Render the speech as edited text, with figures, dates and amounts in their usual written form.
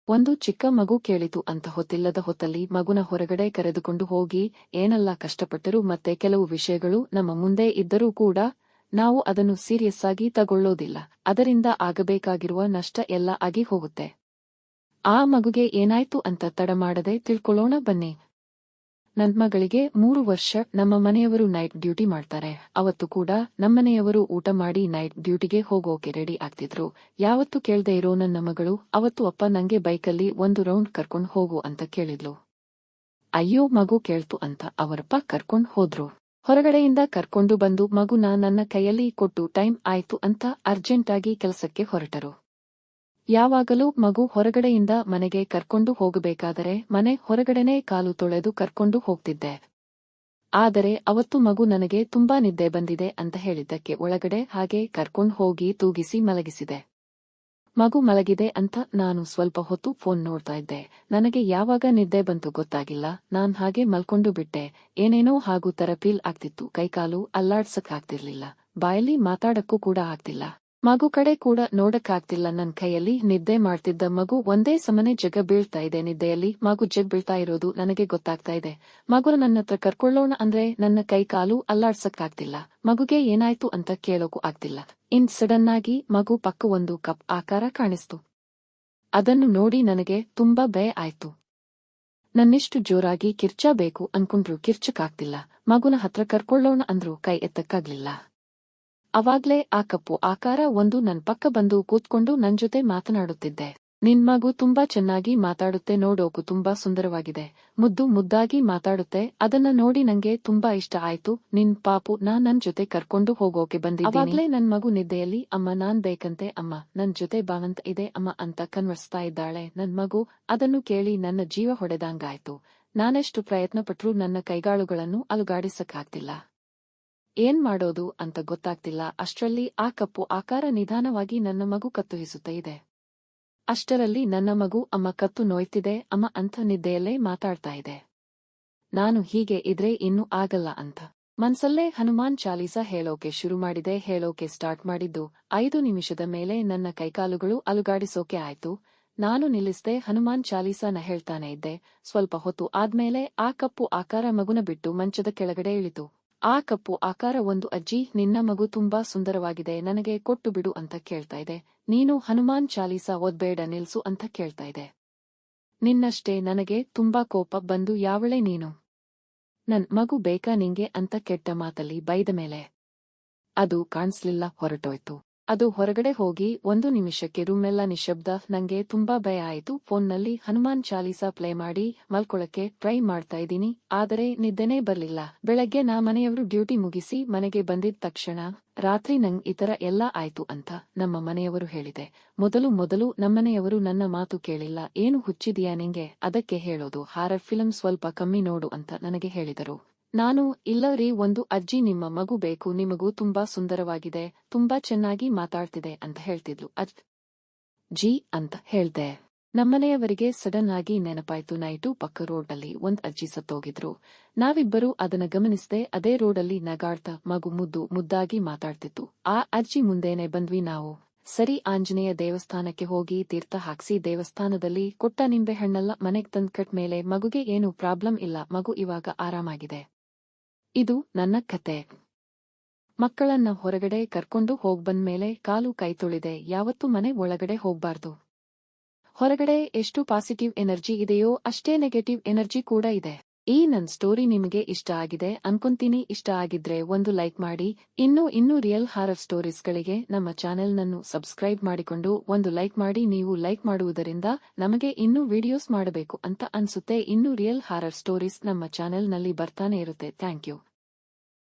ಒಂದು ಚಿಕ್ಕ ಮಗು ಕೇಳಿತು ಅಂತ ಹೊತ್ತಿಲ್ಲದ ಹೊತ್ತಲ್ಲಿ ಮಗುನ ಹೊರಗಡೆ ಕರೆದುಕೊಂಡು ಹೋಗಿ ಏನೆಲ್ಲ ಕಷ್ಟಪಟ್ಟರೂ ಮತ್ತೆ ಕೆಲವು ವಿಷಯಗಳು ನಮ್ಮ ಮುಂದೆ ಇದ್ದರೂ ಕೂಡ ನಾವು ಅದನ್ನು ಸೀರಿಯಸ್ ಆಗಿ ತಗೊಳ್ಳೋದಿಲ್ಲ. ಅದರಿಂದ ಆಗಬೇಕಾಗಿರುವ ನಷ್ಟ ಎಲ್ಲ ಆಗಿ ಹೋಗುತ್ತೆ. ಆ ಮಗುಗೆ ಏನಾಯ್ತು ಅಂತ ತಡ ಮಾಡದೆ ತಿಳ್ಕೊಳ್ಳೋಣ ಬನ್ನಿ. ನನ್ ಮಗಳಿಗೆ 3 ವರ್ಷ. ನಮ್ಮ ಮನೆಯವರು ನೈಟ್ ಡ್ಯೂಟಿ ಮಾಡ್ತಾರೆ. ಅವತ್ತು ಕೂಡ ನಮ್ಮನೆಯವರು ಊಟ ಮಾಡಿ ನೈಟ್ ಡ್ಯೂಟಿಗೆ ಹೋಗೋಕೆ ರೆಡಿ ಆಗ್ತಿದ್ರು. ಯಾವತ್ತು ಕೇಳ್ದೆ ಇರೋ ನನ್ನ ಮಗಳು ಅವತ್ತು ಅಪ್ಪ ನಂಗೆ ಬೈಕಲ್ಲಿ ಒಂದು ರೌಂಡ್ ಕರ್ಕೊಂಡ್ ಹೋಗು ಅಂತ ಕೇಳಿದ್ಲು. ಅಯ್ಯೋ ಮಗು ಕೇಳ್ತು ಅಂತ ಅವರಪ್ಪ ಕರ್ಕೊಂಡ್ ಹೋದ್ರು. ಹೊರಗಡೆಯಿಂದ ಕರ್ಕೊಂಡು ಬಂದು ಮಗುನ ನನ್ನ ಕೈಯಲ್ಲಿ ಕೊಟ್ಟು ಟೈಮ್ ಆಯ್ತು ಅಂತ ಅರ್ಜೆಂಟಾಗಿ ಕೆಲಸಕ್ಕೆ ಹೊರಟರು. ಯಾವಾಗಲೂ ಮಗು ಹೊರಗಡೆಯಿಂದ ಮನೆಗೆ ಕರ್ಕೊಂಡು ಹೋಗಬೇಕಾದರೆ ಮನೆ ಹೊರಗಡೆನೇ ಕಾಲು ತೊಳೆದು ಕರ್ಕೊಂಡು ಹೋಗ್ತಿದ್ದೆ. ಆದರೆ ಅವತ್ತು ಮಗು ನನಗೆ ತುಂಬಾ ನಿದ್ದೆ ಬಂದಿದೆ ಅಂತ ಹೇಳಿದ್ದಕ್ಕೆ ಒಳಗಡೆ ಹಾಗೆ ಕರ್ಕೊಂಡು ಹೋಗಿ ತೂಗಿಸಿ ಮಲಗಿಸಿದೆ. ಮಗು ಮಲಗಿದೆ ಅಂತ ನಾನು ಸ್ವಲ್ಪ ಹೊತ್ತು ಫೋನ್ ನೋಡ್ತಾ ಇದ್ದೆ. ನನಗೆ ಯಾವಾಗ ನಿದ್ದೆ ಬಂತು ಗೊತ್ತಾಗಿಲ್ಲ. ನಾನ್ ಹಾಗೆ ಮಲ್ಕೊಂಡು ಬಿಟ್ಟೆ. ಏನೇನೋ ಹಾಗೂ ತರ ಫೀಲ್ ಆಗ್ತಿತ್ತು. ಕೈಕಾಲು ಅಲ್ಲಾಡ್ಸಕ್ ಆಗ್ತಿರ್ಲಿಲ್ಲ. ಬಾಯಲ್ಲಿ ಮಾತಾಡಕ್ಕೂ ಕೂಡ ಆಗ್ತಿಲ್ಲ. ಮಗು ಕಡೆ ಕೂಡ ನೋಡಕ್ಕಾಗ್ತಿಲ್ಲ. ನನ್ ಕೈಯಲ್ಲಿ ನಿದ್ದೆ ಮಾಡ್ತಿದ್ದ ಮಗು ಒಂದೇ ಸಮನೆ ಜಗ ಬೀಳ್ತಾ ಇದೆ. ನಿದ್ದೆಯಲ್ಲಿ ಮಗು ಜಗ್ ಬೀಳ್ತಾ ಇರೋದು ನನಗೆ ಗೊತ್ತಾಗ್ತಾ ಇದೆ. ಮಗುನ ನನ್ನತ್ರ ಕರ್ಕೊಳ್ಳೋಣ ಅಂದ್ರೆ ನನ್ನ ಕೈ ಕಾಲು ಅಲ್ಲಾಡ್ಸಕ್ಕಾಗ್ತಿಲ್ಲ. ಮಗುಗೆ ಏನಾಯ್ತು ಅಂತ ಕೇಳೋಕು ಆಗ್ತಿಲ್ಲ. ಸಡನ್ ಆಗಿ ಮಗು ಪಕ್ಕ ಒಂದು ಕಪ್ ಆಕಾರ ಕಾಣಿಸ್ತು. ಅದನ್ನು ನೋಡಿ ನನಗೆ ತುಂಬಾ ಭಯ ಆಯ್ತು. ನನ್ನಿಷ್ಟು ಜೋರಾಗಿ ಕಿರ್ಚಬೇಕು ಅನ್ಕೊಂಡ್ರು ಕಿರ್ಚಕ್ಕಾಗ್ತಿಲ್ಲ. ಮಗುನ ಹತ್ರ ಕರ್ಕೊಳ್ಳೋಣ ಅಂದ್ರು ಕೈ ಎತ್ತಕ್ಕಾಗ್ಲಿಲ್ಲ. ಅವಾಗ್ಲೇ ಆ ಕಪ್ಪು ಆಕಾರ ಒಂದು ನನ್ ಪಕ್ಕ ಬಂದು ಕೂತ್ಕೊಂಡು ನನ್ ಜೊತೆ ಮಾತನಾಡುತ್ತಿದ್ದೆ. ನಿನ್ ಮಗು ತುಂಬಾ ಚೆನ್ನಾಗಿ ಮಾತಾಡುತ್ತೆ, ನೋಡೋಕು ತುಂಬಾ ಸುಂದರವಾಗಿದೆ, ಮುದ್ದು ಮುದ್ದಾಗಿ ಮಾತಾಡುತ್ತೆ. ಅದನ್ನ ನೋಡಿ ನಂಗೆ ತುಂಬಾ ಇಷ್ಟ ಆಯ್ತು. ನಿನ್ ಪಾಪು ನನ್ ಜೊತೆ ಕರ್ಕೊಂಡು ಹೋಗೋಕೆ ಬಂದಿದ್ದೀನಿ. ಅವಾಗ್ಲೇ ನನ್ ಮಗು ನಿದ್ದೆಯಲ್ಲಿ ಅಮ್ಮ ನಾನ್ ಬೇಕಂತೆ, ಅಮ್ಮ ನನ್ ಜೊತೆ ಬಾವಂತ ಇದೆ ಅಮ್ಮ ಅಂತ ಕನ್ವರ್ಸ್ತಾ ಇದ್ದಾಳೆ. ನನ್ ಮಗು ಅದನ್ನು ಕೇಳಿ ನನ್ನ ಜೀವ ಹೊಡೆದಂಗಾಯ್ತು. ನಾನೆಷ್ಟು ಪ್ರಯತ್ನ ಪಟ್ರೂ ನನ್ನ ಕೈಗಾಳುಗಳನ್ನು ಅಲುಗಾಡಿಸಕ್ಕಾಗ್ತಿಲ್ಲ. ಏನ್ ಮಾಡೋದು ಅಂತ ಗೊತ್ತಾಗ್ತಿಲ್ಲ. ಅಷ್ಟರಲ್ಲಿ ಆ ಕಪ್ಪು ಆಕಾರ ನಿಧಾನವಾಗಿ ನನ್ನ ಮಗು ಕತ್ತು ಹಿಸುತ್ತಾ ಇದೆ. ಅಷ್ಟರಲ್ಲಿ ನನ್ನ ಮಗು ಅಮ್ಮ ಕತ್ತು ನೋಯ್ತಿದೆ ಅಮ್ಮ ಅಂತ ನಿದ್ದೆಯಲ್ಲೇ ಮಾತಾಡ್ತಾ ಇದೆ. ನಾನು ಹೀಗೆ ಇದ್ರೆ ಇನ್ನೂ ಆಗಲ್ಲ ಅಂತ ಮನ್ಸಲ್ಲೇ ಹನುಮಾನ್ ಚಾಲೀಸ ಹೇಳೋಕೆ ಶುರು ಮಾಡಿದೆ. ಹೇಳೋಕೆ ಸ್ಟಾರ್ಟ್ ಮಾಡಿದ್ದು 5 ನಿಮಿಷದ ಮೇಲೆ ನನ್ನ ಕೈಕಾಲುಗಳು ಅಲುಗಾಡಿಸೋಕೆ ಆಯ್ತು. ನಾನು ನಿಲ್ಲಿಸ್ದೆ. ಹನುಮಾನ್ ಚಾಲೀಸನ ಹೇಳ್ತಾನೆ ಇದ್ದೆ. ಸ್ವಲ್ಪ ಹೊತ್ತು ಆದ್ಮೇಲೆ ಆ ಕಪ್ಪು ಆಕಾರ ಮಗುನ ಬಿಟ್ಟು ಮಂಚದ ಕೆಳಗಡೆ ಇಳಿತು. ಆ ಕಪ್ಪು ಆಕಾರ ಒಂದು ಅಜ್ಜಿ ನಿನ್ನ ಮಗು ತುಂಬಾ ಸುಂದರವಾಗಿದೆ, ನನಗೆ ಕೊಟ್ಟು ಬಿಡು ಅಂತ ಕೇಳ್ತಾ ಇದೆ. ನೀನು ಹನುಮಾನ್ ಚಾಲೀಸ ಓದ್ಬೇಡ ನಿಲ್ಸು ಅಂತ ಕೇಳ್ತಾ ಇದೆ. ನಿನ್ನಷ್ಟೇ ನನಗೆ ತುಂಬಾ ಕೋಪ ಬಂದು ಯಾವಳೆ ನೀನು, ನನ್ ಮಗು ಬೇಕಾ ನಿಂಗೆ ಅಂತ ಕೆಟ್ಟ ಮಾತಲ್ಲಿ ಬೈದ ಮೇಲೆ ಅದು ಕಾಣಿಸ್ಲಿಲ್ಲ, ಹೊರಟೋಯ್ತು. ಅದು ಹೊರಗಡೆ ಹೋಗಿ 1 ನಿಮಿಷಕ್ಕೆ ರೂಮೆಲ್ಲ ನಿಶ್ಶಬ್ದ. ನಂಗೆ ತುಂಬಾ ಭಯ ಆಯಿತು. ಫೋನ್ನಲ್ಲಿ ಹನುಮಾನ್ ಚಾಲೀಸ ಪ್ಲೇ ಮಾಡಿ ಮಲ್ಕೊಳಕ್ಕೆ ಟ್ರೈ ಮಾಡ್ತಾ ಇದ್ದೀನಿ. ಆದರೆ ನಿದ್ದೆನೇ ಬರ್ಲಿಲ್ಲ. ಬೆಳಗ್ಗೆ ಮನೆಯವರು ಡ್ಯೂಟಿ ಮುಗಿಸಿ ಮನೆಗೆ ಬಂದಿದ್ದ ತಕ್ಷಣ ರಾತ್ರಿ ನಂಗ್ ಈ ತರ ಎಲ್ಲ ಆಯ್ತು ಅಂತ ನಮ್ಮ ಮನೆಯವರು ಹೇಳಿದೆ. ಮೊದಲು ನಮ್ಮನೆಯವರು ನನ್ನ ಮಾತು ಕೇಳಿಲ್ಲ. ಏನು ಹುಚ್ಚಿದೀಯಾ ನಿಂಗೆ, ಅದಕ್ಕೆ ಹೇಳೋದು ಹಾರರ್ ಫಿಲ್ಮ್ ಸ್ವಲ್ಪ ಕಮ್ಮಿ ನೋಡು ಅಂತ ನನಗೆ ಹೇಳಿದರು. ನಾನು ಇಲ್ಲರಿ, ಒಂದು ಅಜ್ಜಿ ನಿಮ್ಮ ಮಗು ಬೇಕು, ನಿಮಗೂ ತುಂಬಾ ಸುಂದರವಾಗಿದೆ, ತುಂಬಾ ಚೆನ್ನಾಗಿ ಮಾತಾಡ್ತಿದೆ ಅಂತ ಹೇಳ್ತಿದ್ಲು. ಅಜ್ಜಿ ಅಂತ ಹೇಳ್ದೆ. ನಮ್ಮನೆಯವರಿಗೆ ಸಡನ್ ಆಗಿ ನೆನಪಾಯ್ತು. ನೈಟು ಪಕ್ಕ ರೋಡಲ್ಲಿ ಒಂದ್ ಅಜ್ಜಿ ಸತ್ತೋಗಿದ್ರು. ನಾವಿಬ್ಬರು ಅದನ್ನ ಗಮನಿಸ್ದೆ. ಅದೇ ರೋಡಲ್ಲಿ ನಗಾಡ್ತಾ ಮಗು ಮುದ್ದು ಮುದ್ದಾಗಿ ಮಾತಾಡ್ತಿತ್ತು. ಆ ಅಜ್ಜಿ ಮುಂದೆನೆ ಬಂದ್ವಿ ನಾವು. ಸರಿ ಆಂಜನೇಯ ದೇವಸ್ಥಾನಕ್ಕೆ ಹೋಗಿ ತೀರ್ಥ ಹಾಕ್ಸಿ ದೇವಸ್ಥಾನದಲ್ಲಿ ಕೊಟ್ಟ ನಿಂಬೆ ಹಣ್ಣೆಲ್ಲ ಮನೆಗ್ ತಂದ್ ಕಟ್ ಮೇಲೆ ಮಗುಗೆ ಏನು ಪ್ರಾಬ್ಲಮ್ ಇಲ್ಲ, ಮಗು ಇವಾಗ ಆರಾಮಾಗಿದೆ. ಇದು ನನ್ನ ಕತೆ. ಮಕ್ಕಳನ್ನ ಹೊರಗಡೆ ಕರ್ಕೊಂಡು ಹೋಗ್ಬಂದ್ಮೇಲೆ ಕಾಲು ಕೈ ತೊಳೆದೆ ಯಾವತ್ತೂ ಮನೆ ಒಳಗಡೆ ಹೋಗ್ಬಾರ್ದು. ಹೊರಗಡೆ ಎಷ್ಟು ಪಾಸಿಟಿವ್ ಎನರ್ಜಿ ಇದೆಯೋ ಅಷ್ಟೇ ನೆಗೆಟಿವ್ ಎನರ್ಜಿ ಕೂಡ ಇದೆ. ಈ ನನ್ ಸ್ಟೋರಿ ನಿಮಗೆ ಇಷ್ಟ ಆಗಿದೆ ಅನ್ಕೊಂತೀನಿ. ಇಷ್ಟ ಆಗಿದ್ರೆ ಒಂದು ಲೈಕ್ ಮಾಡಿ. ಇನ್ನೂ ರಿಯಲ್ ಹಾರರ್ ಸ್ಟೋರೀಸ್ಗಳಿಗೆ ನಮ್ಮ ಚಾನೆಲ್ನನ್ನು ಸಬ್ಸ್ಕ್ರೈಬ್ ಮಾಡಿಕೊಂಡು ಒಂದು ಲೈಕ್ ಮಾಡಿ. ನೀವು ಲೈಕ್ ಮಾಡುವುದರಿಂದ ನಮಗೆ ಇನ್ನೂ ವಿಡಿಯೋಸ್ ಮಾಡಬೇಕು ಅಂತ ಅನ್ಸುತ್ತೆ. ಇನ್ನೂ ರಿಯಲ್ ಹಾರರ್ ಸ್ಟೋರೀಸ್ ನಮ್ಮ ಚಾನೆಲ್ನಲ್ಲಿ ಬರ್ತಾನೆ ಇರುತ್ತೆ. Thank you.